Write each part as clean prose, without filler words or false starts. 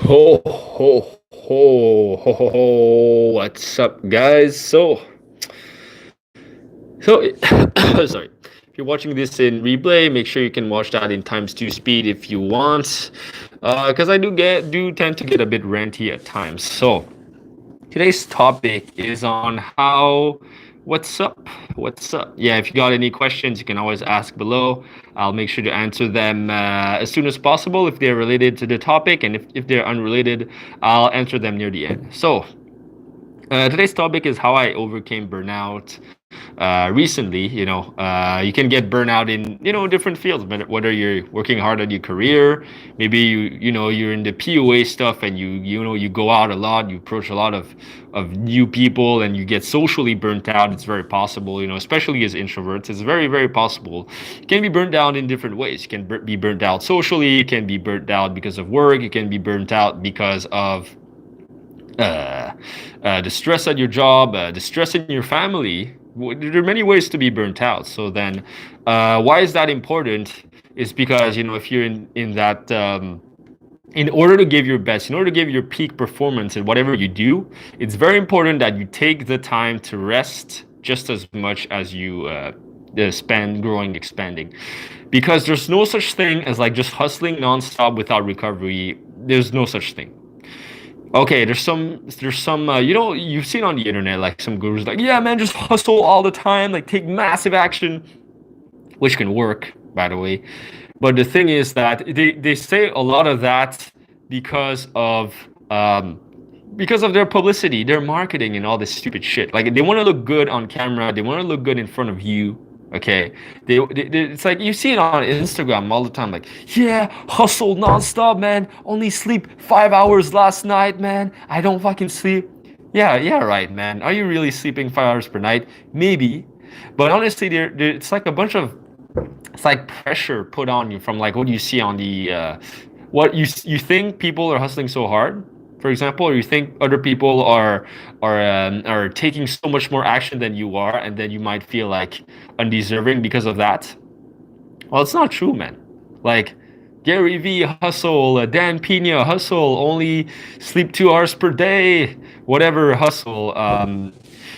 Ho. What's up, guys? So, sorry. If you're watching this in replay, make sure you can watch that in times two speed if you want, because I do tend to get a bit ranty at times. So, today's topic is on how. What's up? What's up? Yeah, if you got any questions, you can always ask below. I'll make sure to answer them as soon as possible if they're related to the topic, and if they're unrelated, I'll answer them near the end. So, today's topic is how I overcame burnout. Recently, you can get burnout in different fields, but whether you're working hard at your career, maybe you're in the PUA stuff, and you go out a lot, you approach a lot of new people, and you get socially burnt out. It's very possible, especially as introverts, it's very, very possible. You can be burnt out in different ways. You can be burnt out socially, you can be burnt out because of work, you can be burnt out because of the stress at your job, the stress in your family. There are many ways to be burnt out. So then, why is that important? Is because if you're in that, in order to give your best, in order to give your peak performance in whatever you do, it's very important that you take the time to rest just as much as you spend growing, expanding. Because there's no such thing as like just hustling nonstop without recovery. There's no such thing. Okay, there's some you've seen on the internet like some gurus like, yeah man, just hustle all the time, like take massive action, which can work, by the way. But the thing is that they say a lot of that because of um because of their publicity, their marketing, and all this stupid shit. Like they want to look good on camera, they want to look good in front of you. Okay, it's like you see it on Instagram all the time. Like, yeah, hustle nonstop, man. Only sleep 5 hours last night, man. I don't fucking sleep. Yeah, right, man. Are you really sleeping 5 hours per night? Maybe, but honestly, it's like a bunch of it's like pressure put on you from like what you see on the what you think people are hustling so hard, for example, or you think other people are taking so much more action than you are, and then you might feel like undeserving because of that. Well, it's not true, man. Like Gary V hustle, Dan Pena hustle, only sleep 2 hours per day, whatever hustle.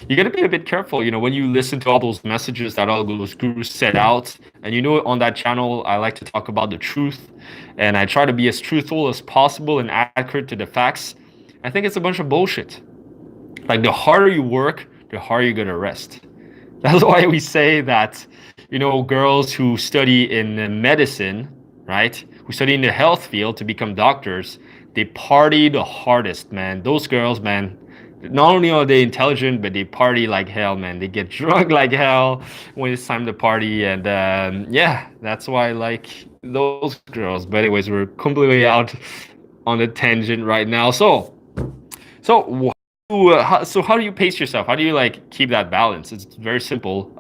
You got to be a bit careful, when you listen to all those messages that all those gurus set out. And on that channel, I like to talk about the truth, and I try to be as truthful as possible and accurate to the facts. I think it's a bunch of bullshit. Like the harder you work, the harder you're gonna rest. That's why we say that, girls who study in medicine, right, who study in the health field to become doctors, they party the hardest, man. Those girls, man, not only are they intelligent, but they party like hell, man. They get drunk like hell when it's time to party, and yeah, that's why I like those girls. But anyways, we're completely out on a tangent right now. So how do you pace yourself? How do you like keep that balance? It's very simple.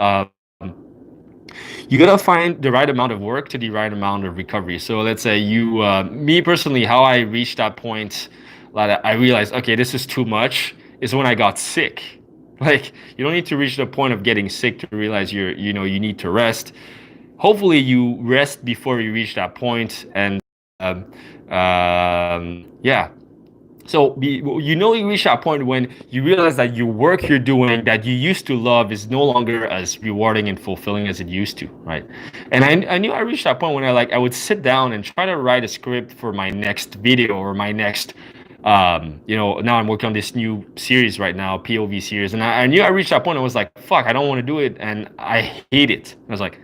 You gotta find the right amount of work to the right amount of recovery. So let's say me personally, how I reached that point, like I realized, okay, this is too much, is when I got sick. Like you don't need to reach the point of getting sick to realize you need to rest. Hopefully you rest before you reach that point, and um, yeah. So you reach that point when you realize that your work you're doing that you used to love is no longer as rewarding and fulfilling as it used to, right? And I knew I reached that point when I would sit down and try to write a script for my next video or my next now I'm working on this new series right now, POV series, and I knew I reached that point. I was like, fuck, I don't want to do it, and I hate it. I was like,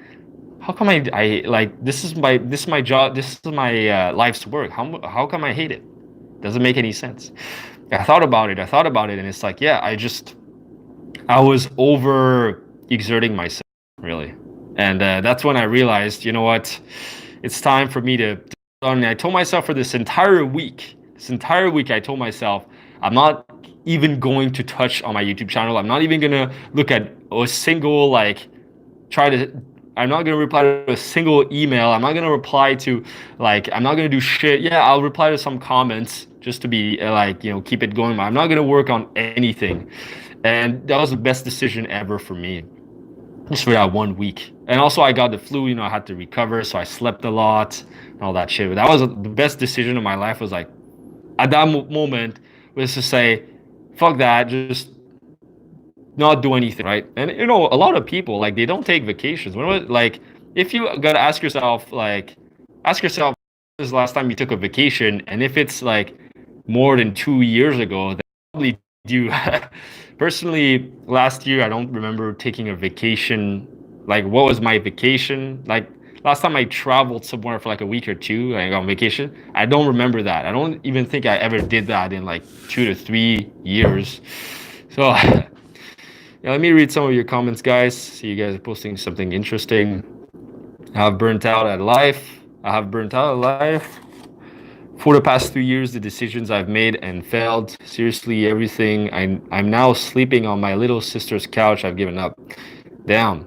how come I like this is my job, this is my life's work. How come I hate it? Doesn't make any sense. I thought about it, and it's like, yeah, I was over exerting myself, really. And that's when I realized, you know what, it's time for me to. And I told myself for this entire week, I told myself, I'm not even going to touch on my YouTube channel. I'm not even gonna look at a single try to. I'm not gonna reply to a single email. I'm not gonna reply to I'm not gonna do shit. Yeah, I'll reply to some comments just to be keep it going. I'm not gonna work on anything, and that was the best decision ever for me, just for that 1 week. And also, I got the flu. I had to recover, so I slept a lot and all that shit. But that was the best decision of my life. Was like, at that moment was to say, fuck that, just not do anything, right? And you know, a lot of people like they don't take vacations. Like if you gotta ask yourself, when was the last time you took a vacation? And if it's like more than 2 years ago, then probably do. Personally, last year I don't remember taking a vacation. Like, what was my vacation? Like last time I traveled somewhere for like a week or two, like on vacation, I don't remember that. I don't even think I ever did that in like 2 to 3 years. So yeah, let me read some of your comments, guys. See, you guys are posting something interesting. I have burnt out at life. I have burnt out at life. For the past 3 years, the decisions I've made and failed. Seriously, everything. I'm now sleeping on my little sister's couch. I've given up. Damn.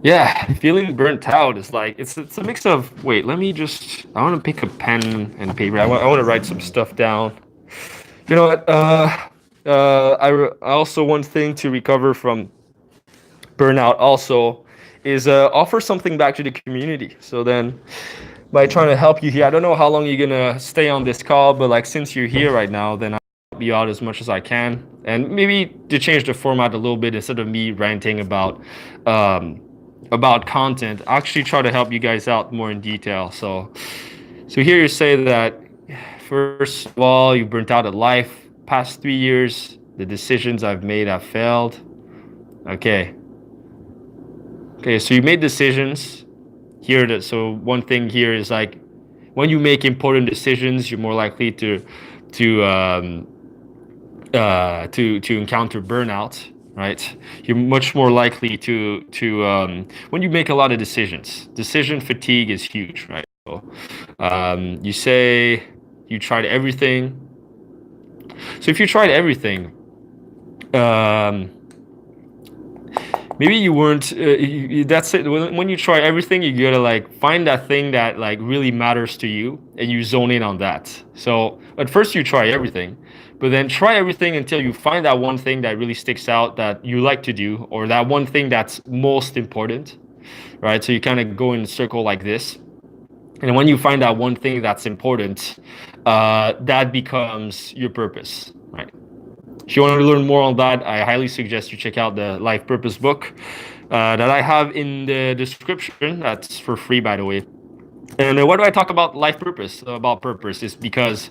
Yeah, feeling burnt out is like it's a mix of. Wait, let me just. I want to pick a pen and paper. I want to write some stuff down. You know what? Also one thing to recover from burnout also is offer something back to the community. So then by trying to help you here, I don't know how long you're gonna stay on this call, but like since you're here right now, then I'll help you out as much as I can. And maybe to change the format a little bit, instead of me ranting about content, I actually try to help you guys out more in detail. So here you say that first of all, you burnt out at life. Past 3 years, the decisions I've made have failed. Okay. Okay, so you made decisions here. So one thing here is like when you make important decisions, you're more likely to encounter burnout, right? You're much more likely to when you make a lot of decisions. Decision fatigue is huge, right? So, you say you tried everything. So if you tried everything, maybe you weren't. That's it. When you try everything, you gotta like find that thing that like really matters to you, and you zone in on that. So at first you try everything, but then try everything until you find that one thing that really sticks out that you like to do, or that one thing that's most important, right? So you kind of go in a circle like this. And when you find that one thing that's important, that becomes your purpose, right? If you want to learn more on that, I highly suggest you check out the Life Purpose book that I have in the description. That's for free, by the way. And why do I talk about life purpose, about purpose? Is because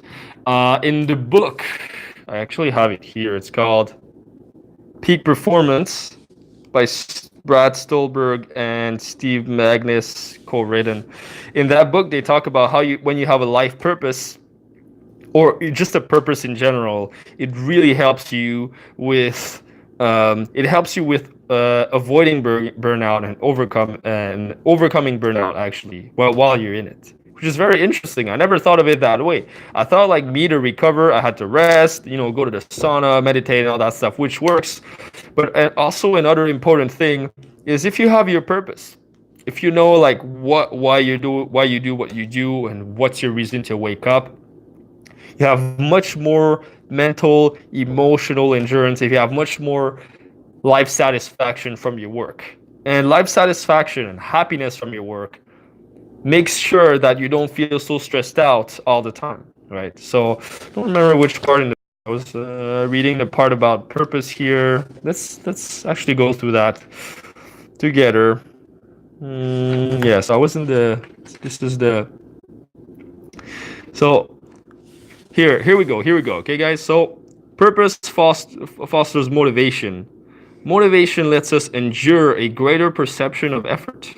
in the book, I actually have it here. It's called Peak Performance by Brad Stolberg and Steve Magnus, co-written. In that book, they talk about how when you have a life purpose, or just a purpose in general, it really helps you with avoiding burnout and overcoming burnout actually while you're in it, which is very interesting. I never thought of it that way. I thought like me to recover, I had to rest, go to the sauna, meditate, and all that stuff, which works. But also another important thing is if you have your purpose, if you know like why you do what you do, and what's your reason to wake up, you have much more mental, emotional endurance. If you have much more life satisfaction from your work, and life satisfaction and happiness from your work makes sure that you don't feel so stressed out all the time, right? So I don't remember which part I was reading the part about purpose here. Let's actually go through that together. Yes, I was in the. This is the. So. Here we go. Okay, guys. So, purpose fosters motivation. Motivation lets us endure a greater perception of effort,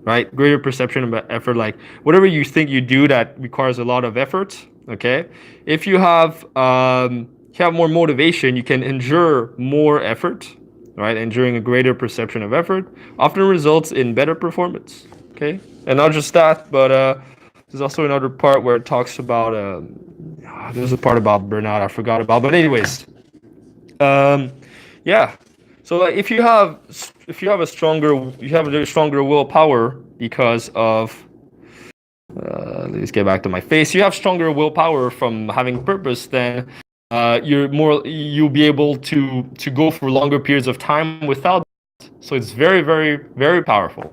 right? Greater perception of effort, like whatever you think you do that requires a lot of effort. Okay, if you have more motivation, you can endure more effort, right? Enduring a greater perception of effort often results in better performance. Okay, and not just that, but there's also another part where it talks about. There's a part about burnout I forgot about, but anyways, yeah. So like, if you have a stronger willpower because of. Let's get back to my face. You have stronger willpower from having purpose, then you'll be able to go for longer periods of time without. So it's very, very, very powerful.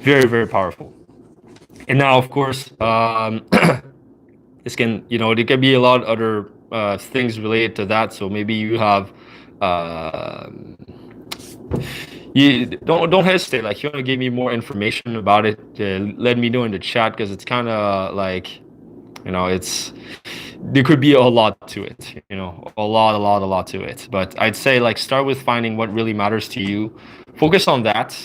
Very, very powerful. And now, of course, This can, there can be a lot of other things related to that. So maybe you have, uh, you don't hesitate. Like, you want to give me more information about it, let me know in the chat, because it's kind of like, it's there could be a lot to it, a lot to it. But I'd say, like, start with finding what really matters to you, focus on that,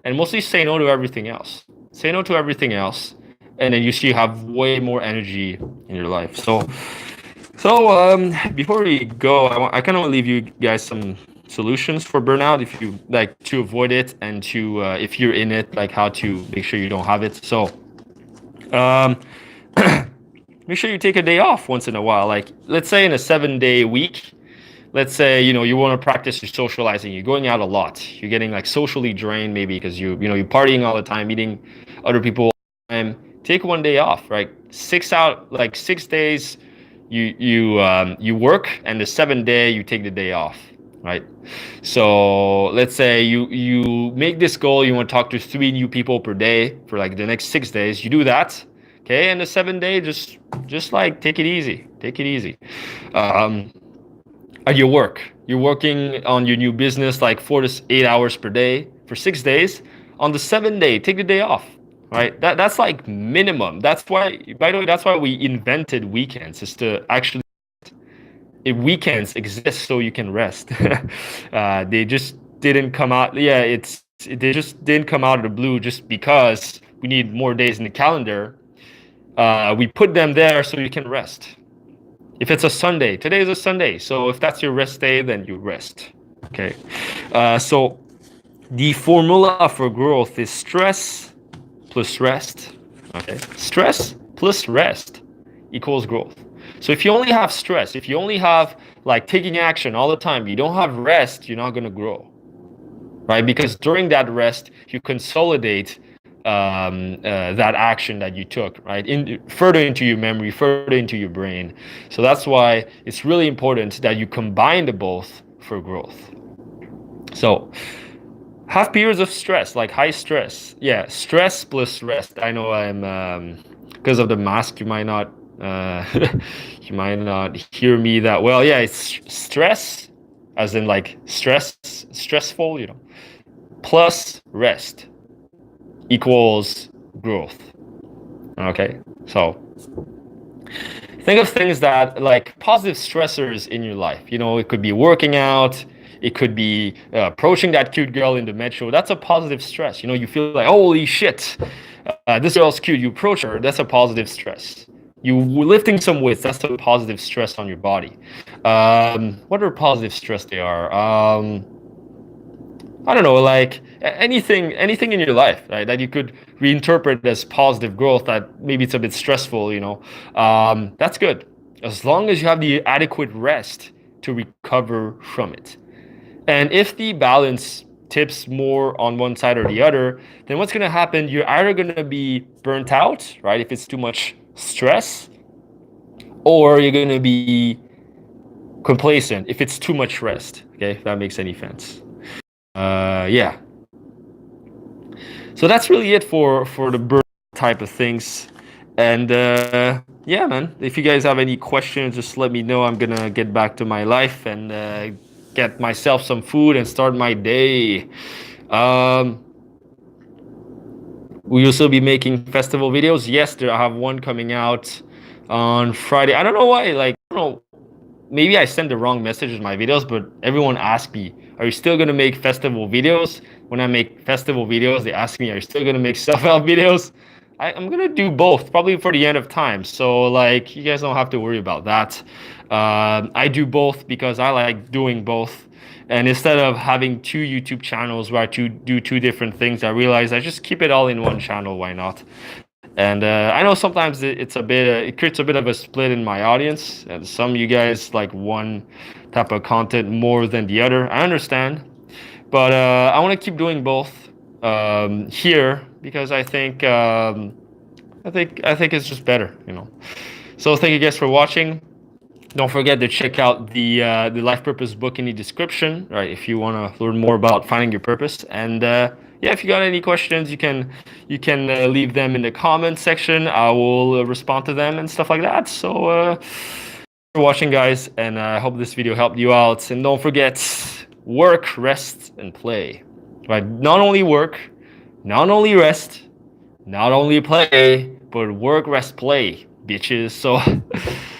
and mostly say no to everything else. Say no to everything else, and then you have way more energy in your life. So before we go, I kind of want to leave you guys some solutions for burnout, if you like, to avoid it, and to if you're in it, like how to make sure you don't have it. So um, make sure you take a day off once in a while. Like, let's say in a 7-day week, let's say, you want to practice your socializing, you're going out a lot, you're getting like socially drained, maybe because you're partying all the time, meeting other people all the time. Take one day off, right? 6 days you work, and the 7th day you take the day off, right? So let's say you make this goal, you want to talk to 3 new people per day for like the next 6 days. You do that, okay? And the 7th day, just like, take it easy. At your work, you're working on your new business like 4 to 8 hours per day for 6 days. On the 7th day, take the day off, right? That's like minimum. That's why, by the way, that's why we invented weekends, is to actually, weekends exist so you can rest. They just didn't come out. Yeah, they just didn't come out of the blue just because we need more days in the calendar. We put them there so you can rest. If it's a Sunday, today is a Sunday. So if that's your rest day, then you rest. Okay. So the formula for growth is stress plus rest. Okay. Stress plus rest equals growth. So if you only have stress, if you only have like taking action all the time, you don't have rest, you're not going to grow. Right? Because during that rest, you consolidate that action that you took, right, further into your memory, further into your brain. So that's why it's really important that you combine the both for growth. So have periods of stress, like high stress. Yeah, stress plus rest. I know I'm because of the mask, you might not hear me that well. Yeah, it's stress, as in like stressful, plus rest equals growth. Okay, so think of things that, like, positive stressors in your life. It could be working out, it could be approaching that cute girl in the metro. That's a positive stress. You feel like, holy shit, this girl's cute. You approach her, that's a positive stress. You lifting some weights, that's a positive stress on your body. What are positive stress they are? I don't know, like anything in your life, right, that you could reinterpret as positive growth, that maybe it's a bit stressful, that's good, as long as you have the adequate rest to recover from it. And if the balance tips more on one side or the other, then what's going to happen? You're either going to be burnt out, right, if it's too much stress, or you're going to be complacent if it's too much rest. Okay, if that makes any sense. Yeah. So that's really it for the burn type of things. And yeah, man, if you guys have any questions, just let me know. I'm gonna get back to my life and get myself some food and start my day. We will still be making festival videos. Yes, I have one coming out on Friday. I don't know why, like, I don't know, maybe I send the wrong message in my videos, but everyone asks me, are you still going to make festival videos? When I make festival videos, they ask me, are you still going to make self-help videos? I'm going to do both, probably for the end of time. So, like, you guys don't have to worry about that. I do both because I like doing both. And instead of having 2 YouTube channels where I do 2 different things, I realized I just keep it all in one channel. Why not? And I know sometimes it creates a bit of a split in my audience, and some of you guys like one type of content more than the other. I understand, but I want to keep doing both here, because I think it's just better, So thank you guys for watching. Don't forget to check out the life purpose book in the description, right? If you want to learn more about finding your purpose. And yeah, if you got any questions, you can leave them in the comment section. I will respond to them and stuff like that. So for watching, guys, and I hope this video helped you out. And don't forget, work, rest, and play. Right? Not only work, not only rest, not only play, but work, rest, play, bitches. So